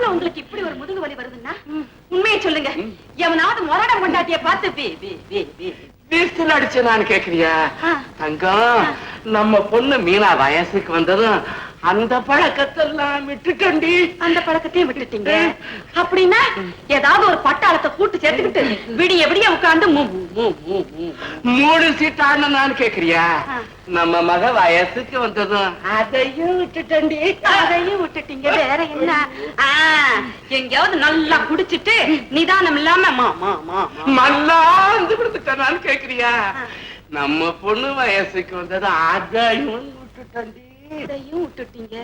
எதனால உங்களுக்கு இப்படி ஒரு முதுகு வலி வருதுன்னா உண்மையை சொல்லுங்க. எவனாவது மொரட கொண்டாட்டிய பார்த்து வீசில் அடிச்சு நான் கேக்குறியா? தங்கம், நம்ம பொண்ணு மீனா வயசுக்கு வந்ததும் அந்த பழக்கத்தெல்லாம் விட்டுட்டண்டி. அந்த பழக்கத்தையும் விட்டுட்டீங்க அப்படின்னா ஏதாவது ஒரு பட்டாளத்தை கூட்டு சேர்த்துக்கிட்டு விடிய விடிய உட்கார்ந்து மூணு சீட் ஆடணும் கேக்குறியா? நம்ம மக வயசுக்கு வந்ததும் அதையும் விட்டுட்டண்டி. அதையும் விட்டுட்டீங்க. வேற என்ன? எங்கேயாவது நல்லா குடிச்சிட்டு நிதானம் இல்லாம மல்லாந்து கொடுத்துட்டான்னு கேக்குறியா? நம்ம பொண்ணு வயசுக்கு வந்தது அதையும் விட்டுட்டண்டி. இதையும் விட்டுட்டீங்க.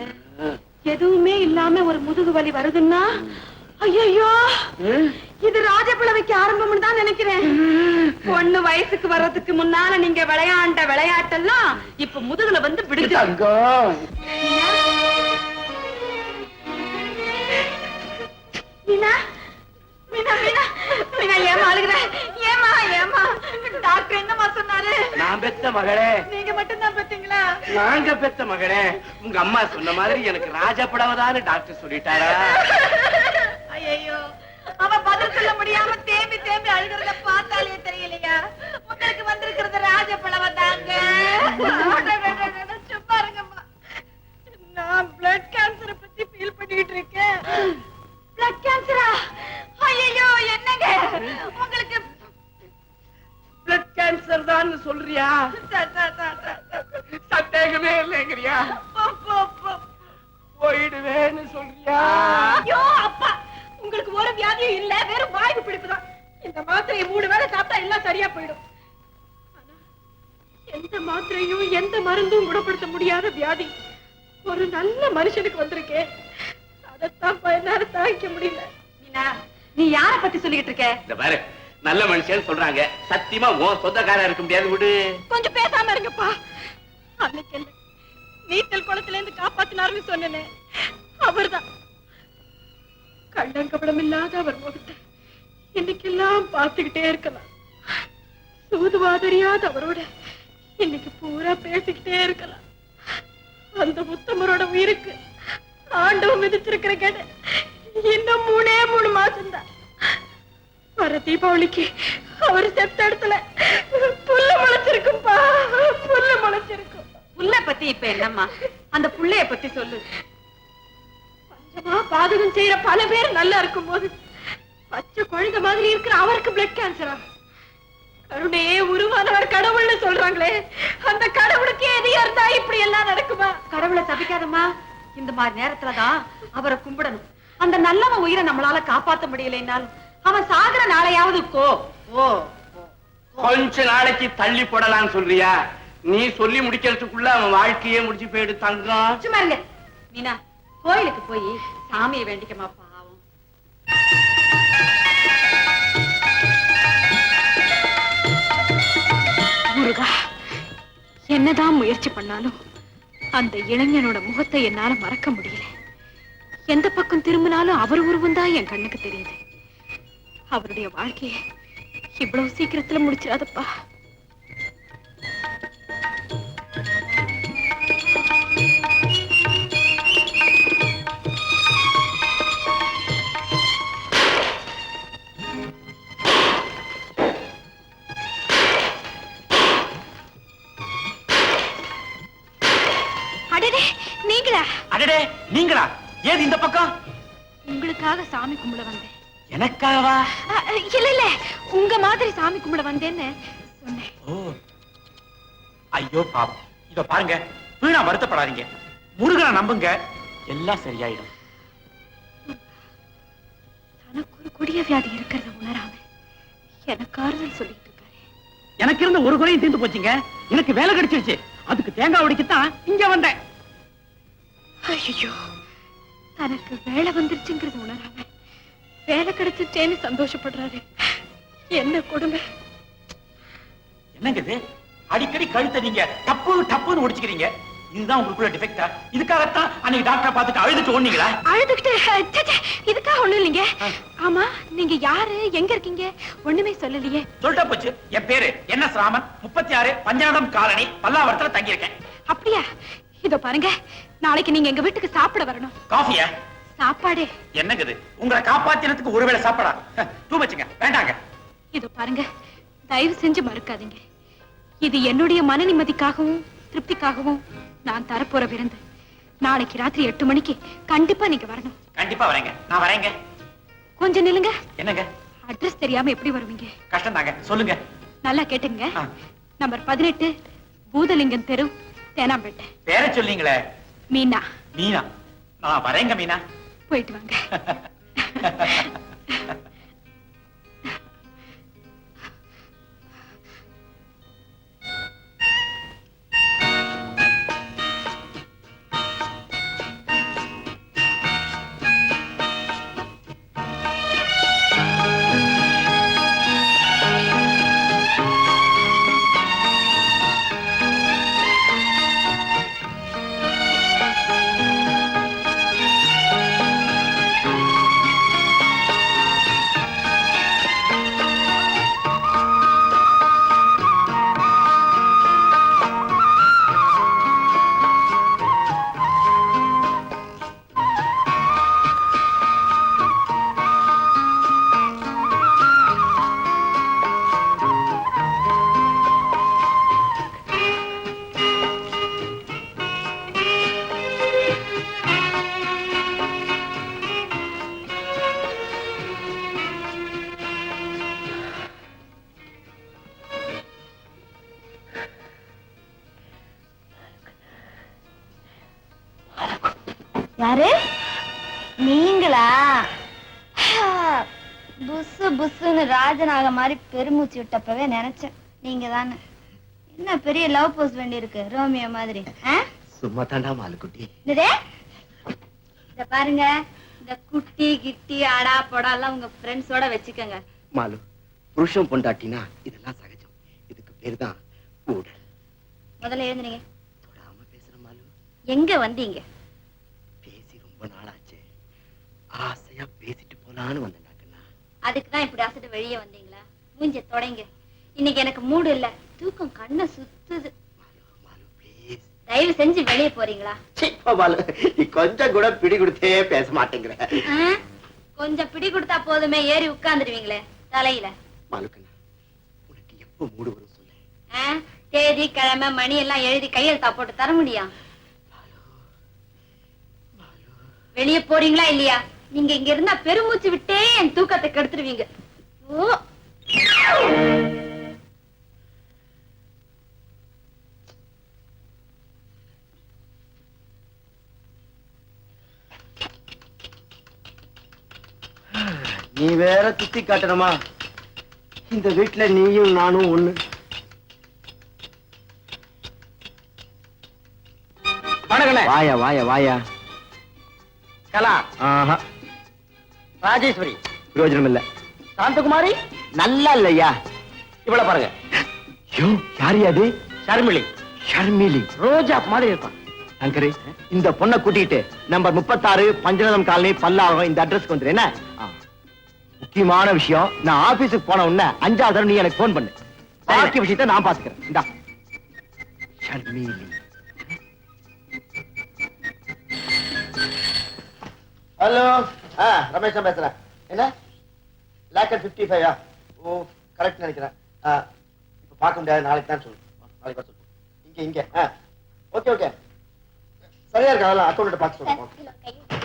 எதுவுமே இல்லாம ஒரு முதுகு வலி வருதுன்னா ஐயோ இது ராஜபிளவைக்கு ஆரம்பம்னு தான் நினைக்கிறேன். பொண்ணு வயசுக்கு வர்றதுக்கு முன்னால நீங்க விளையாண்ட விளையாட்டெல்லாம் இப்ப முதுகுல வந்து விடுது. மீனா மீனா மீனா மீனா ஏமா அழுகுற? ஏமா ஏமா டாக்டர் என்னமா சொன்னாரு? நான் பெத்த மகளே. நீங்க மட்டும் தான் பெத்தீங்களா? நாங்க பெத்த மகளே. உங்க அம்மா சொன்ன மாதிரி எனக்கு ராஜபடவதான்னு டாக்டர் சொல்லிட்டாரா? ஐயோ, அவ பதில் சொல்ல முடியாம தேம்பி தேம்பி அழுகிறத பார்த்தாலே தெரியலையா உங்களுக்கு வந்திருக்கிறது ராஜபடவ தாங்க. சும்மா இருங்கம்மா. நான் பிளட் கேன்சரை பத்தி ஃபீல் பண்ணிட்டு இருக்கேன். பிளட் கேன்சரா? ஐயோ என்னங்க உங்களுக்கு பிளட் கேன்சர் தான் சொல்றியா? சந்தேகமே இல்லைங்கிறியா? போயிடுவேன்னு சொல்றியா? ஐயோ அப்பா, உங்களுக்கு ஒரு வியாதியும் இல்ல, வெறும் வாய்வு பிடிப்புதான். இந்த மாத்திரையை 3 வேளை சாப்பிட்டா எல்லாம் சரியா போயிடும். எந்த மாத்திரையும் எந்த மருந்தும் குணப்படுத்த முடியாத வியாதி ஒரு நல்ல மனுஷனுக்கு வந்திருக்கேன். அதைத்தான் என்னால தாங்கிக்க முடியல. நீ யார பத்தி சொல்லிட்டு இருக்க? இந்த பாரு, நல்ல மனுஷன் சொல்றாங்க, சத்தியமா உன் சொந்தக்காரா இருக்க முடியாது. விடு, கொஞ்சம் பேசாம இருங்கப்பா. அன்னைக்கு என்ன நீச்சல் குளத்துல இருந்து காப்பாத்தினாருன்னு சொன்னேனே, அவர்தான். கள்ளங்கபடம் இல்லாத அவர் முகத்தை இன்னைக்கெல்லாம் பார்த்துக்கிட்டே இருக்கலாம். சூதுவாதறியாத அவரோட இன்னைக்கு பூரா பேசிக்கிட்டே இருக்கலாம். அந்த உத்தமரோட உயிருக்கு ஆண்டவன் விதிச்சிருக்கிற கடை இன்னும் 3 மாசம் தான். வர தீபாவளிக்கு அவர் செத்த இடத்துல புல்ல முளைச்சிருக்கும்பா, புல்ல முளைச்சிருக்கும். புல்ல பத்தி இப்ப என்னம்மா? அந்த புள்ளைய பத்தி சொல்லு. பஞ்சமா பாதகம் செய்யற பல பேர் நல்லா இருக்கும் போது பச்சை குழந்தை மாதிரி இருக்கிற அவருக்கு பிளட் கேன்சரா? கருணையே உருவானவர் கடவுள்னு சொல்றாங்களே, அந்த கடவுளுக்கு எதையா இருந்தா இப்படி எல்லாம் நடக்குமா? கடவுளை சபிக்காதம்மா. இந்த மாதிரி நேரத்துலதான் அவரை கும்பிடணும். அந்த நல்லவன் உயிரை நம்மளால காப்பாற்ற முடியலைன்னாலும் அவன் சாகர நாளையாவது கொஞ்ச நாளைக்கு தள்ளி போடலான்னு சொல்றியா? நீ சொல்லி முடிக்கிறதுக்குள்ள அவன் வாழ்க்கையே முடிச்சு போயிடு. தங்கம், சும்மா இருங்க. மீனா, கோயிலுக்கு போய் சாமியை வேண்டிக்கமா, பாவம். முருகா, என்னதான் முயற்சி பண்ணாலும் அந்த இளைஞனோட முகத்தை என்னால மறக்க முடியல. எந்த பக்கம் திரும்பினாலும் அவர் உருவம் தான் என் கண்ணுக்கு தெரியுது. அவருடைய வாழ்க்கையை இவ்வளவு சீக்கிரத்துல முடிச்சிடாதப்பா. அடடே நீங்களா? அடடே நீங்களா? ஏது இந்த பக்கம்? உங்களுக்காக சாமி கும்பிட வந்தேன். எனக்காகவா? இல்ல இல்ல, உங்க மாதிரி சாமி கும்பிட வந்தேன்னு சொன்னேன். ஓ, ஐயோ பாவம். இத பாருங்க, வீணா வருத்தப்படாதீங்க. முருகனை நம்புங்க, எல்லாம் சரியாயிடும். தனக்கு ஒரு கொடிய வியாதி இருக்கிறத உணராம எனக்கு ஆறுதல் சொல்லிட்டு இருக்காரு. எனக்கு இருந்த ஒரு குறையும் தீர்ந்து போச்சுங்க. எனக்கு வேலை கிடைச்சிருச்சு. அதுக்கு தேங்காய் உடைக்கத்தான் இங்க வந்தேன். ஐயோ, தனக்கு வேலை வந்துருச்சுங்கிறது உணராம வேலை கிடைச்சிட்டேன்னு சந்தோஷப்படுறாரு. என்ன கொடுமை! என்னங்க இது? அடிக்கடி கழுத்தை நீங்க டப்பு டப்புன்னு ஒடிச்சுக்கிறீங்க. இதுதான் உங்களுக்குள்ள டிஃபெக்டா? இதுக்காகத்தான் அன்னைக்கு டாக்டரை பார்த்துட்டு அழுதுட்டு ஓடுனீங்களா? அழுதுகிட்டு இதுக்காக ஒண்ணு இல்லைங்க. ஆமா, நீங்க யாரு, எங்க இருக்கீங்க? ஒண்ணுமே சொல்லலையே. சொல்லிட்டா போச்சு. என் பேரு NS ராமன், 36 பஞ்சாடம் காலனி, பல்லாவரத்துல தங்கி இருக்கேன். அப்படியா? இதோ பாருங்க, நாளைக்கு நீங்க எங்க வீட்டுக்கு சாப்பிட வரணும். காஃபியா? சாப்பாடு என்னங்க இது உங்களை காப்பாத்தினதுக்கு ஒருவேளை சாப்பாடா டூ மச்சுங்க வேண்டாங்க இது பாருங்க, தயவு செஞ்சு மறுக்காதீங்க. இது என்னுடைய மன நிம்மதிக்காகவும் திருப்திக்காகவும் நான் தரப்போற விருந்து. நாளைக்கு ராத்திரி 8 மணிக்கு கண்டிப்பா நீங்க வரணும். கண்டிப்பா வரேங்க, நான் வரேங்க. கொஞ்சம் நில்லுங்க. என்னங்க? அட்ரஸ் தெரியாம எப்படி வருவீங்க? கஷ்டம் தாங்க, சொல்லுங்க. நல்லா கேட்டுங்க. நம்பர் 18 பூதலிங்கம் தெரு, தேனாம்பேட்டை. பேரை சொல்லிங்களே. மீனா. மீனா, நான் வரேங்க மீனா. போயிட்டு வாங்க. யாரு நீங்களா? புசு புசுன்னு ராஜநாக மாதிரி பெருமூச்சு விட்டப்பவே நினைச்சேன் நீங்க தானே. என்ன பெரிய லவ் போஸ் வேண்டி இருக்கு ரோமியோ மாதிரி? சும்மா தாண்டா மாலுக்குட்டி. இத பாருங்க, இந்த குட்டி கிட்டி அடா பொடா எல்லாம் உங்க ஃப்ரெண்ட்ஸோட வச்சுக்கோங்க. மாலு, புருஷன் பொண்டாட்டினா இதெல்லாம் சகஜம். இதுக்கு பேர் தான் ஊடல். முதல்ல எழுந்துனீங்க. தொடாம பேசுற மாலு. எங்க வந்தீங்க? பேசி ரொம்ப நாளாச்சு, ஆசையா பேசிட்டு போலான்னு வந்தேன். அதுக்குதான் இப்படி அசட்டு வெளியே வந்தீங்களா? மூஞ்ச தொடங்க. இன்னைக்கு எனக்கு மூடு இல்ல, தூக்கம் கண்ணை சுத்துது. தயவு செஞ்சு வெளியே போறீங்களா? நீ கொஞ்சம் கூட பிடி கொடுத்தே பேச மாட்டேங்கிற. கொஞ்சம் பிடி கொடுத்தா போதுமே, ஏறி உட்கார்ந்துருவீங்களே தலையில. மாலுக்கண்ணா, உனக்கு எப்ப மூடு வரும் சொல்லு. தேதி கிழமை மணி எல்லாம் எழுதி கையெழுத்தா போட்டு தர முடியும்? வெளியே போறீங்களா இல்லையா? நீங்க இங்க இருந்தா பெருமூச்சு விட்டே என் தூக்கத்தை கெடுத்துருவீங்க. ஓ, நீ வேற சுத்தி காட்டணுமா? இந்த வீட்டுல நீயும் நானும் ஒண்ணு. வாயா வாயா வாயா. கலா, ஆஹா, ராஜேஸ்வரி, பிரயோஜனம் இல்ல. சாந்தகுமாரி நல்லா இல்லையா? இவ்வளவு பாருங்க. ஐயோ, யாரு அது? ஷர்மிளி. ஷர்மிலி ரோஜா மாதிரி இருப்பான். சங்கரி, இந்த பொண்ணை கூட்டிட்டு நம்பர் 36 பஞ்சநதம் காலனி பல்லாவரம் இந்த அட்ரஸ்க்கு வந்துரு. என்ன முக்கியமான விஷயம், நான் ஆபீஸுக்கு போன உடனே 5வது தடவை நீ எனக்கு போன் பண்ணு. பாக்கி விஷயத்தை நான் பாத்துக்கிறேன். இந்தா ஷர்மிலி. ஹலோ, ரமேஷ் தான் பேசுறேன். என்ன லேக்கர் 55? ஓ, கரெக்ட் நினைக்கிறேன். இப்ப பார்க்க முடியாது, நாளைக்கு தான் சொல்லு. நாளைக்கு சொல்லு. இங்க இங்க. ஓகே ஓகே, சரியா இருக்கு. அதெல்லாம் அக்கௌண்ட் பார்த்து சொல்லுங்க.